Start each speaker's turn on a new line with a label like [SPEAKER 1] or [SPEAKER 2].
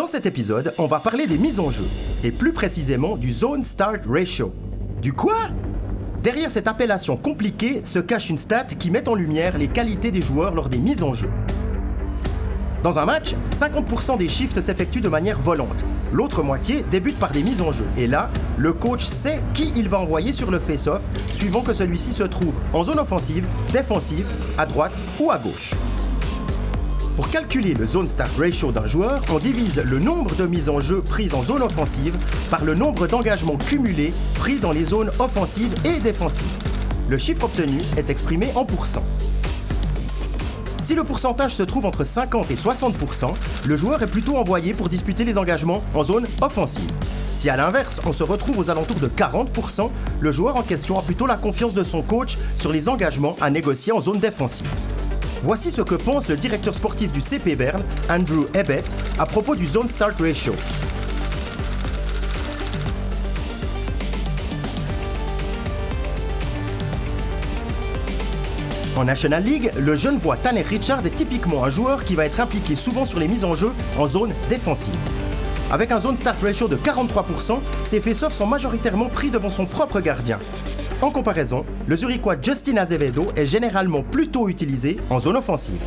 [SPEAKER 1] cet épisode, on va parler des mises en jeu, et plus précisément du Zone Start Ratio. Du quoi? Derrière cette appellation compliquée se cache une stat qui met en lumière les qualités des joueurs lors des mises en jeu. Dans un match, 50% des shifts s'effectuent de manière volante. L'autre moitié débute par des mises en jeu. Et là, le coach sait qui il va envoyer sur le face-off, suivant que celui-ci se trouve en zone offensive, défensive, à droite ou à gauche. Pour calculer le Zone Start Ratio d'un joueur, on divise le nombre de mises en jeu prises en zone offensive par le nombre d'engagements cumulés pris dans les zones offensives et défensives. Le chiffre obtenu est exprimé en pourcents. Si le pourcentage se trouve entre 50 et 60%, le joueur est plutôt envoyé pour disputer les engagements en zone offensive. Si à l'inverse, on se retrouve aux alentours de 40%, le joueur en question a plutôt la confiance de son coach sur les engagements à négocier en zone défensive. Voici ce que pense le directeur sportif du CP Bern, Andrew Ebbett, à propos du Zone Start Ratio. En National League, le genevois Tanner Richard est typiquement un joueur qui va être impliqué souvent sur les mises en jeu en zone défensive. Avec un Zone Start Ratio de 43%, ses face-offs sont majoritairement pris devant son propre gardien. En comparaison, le Zurichois Justin Azevedo est généralement plutôt utilisé en zone offensive.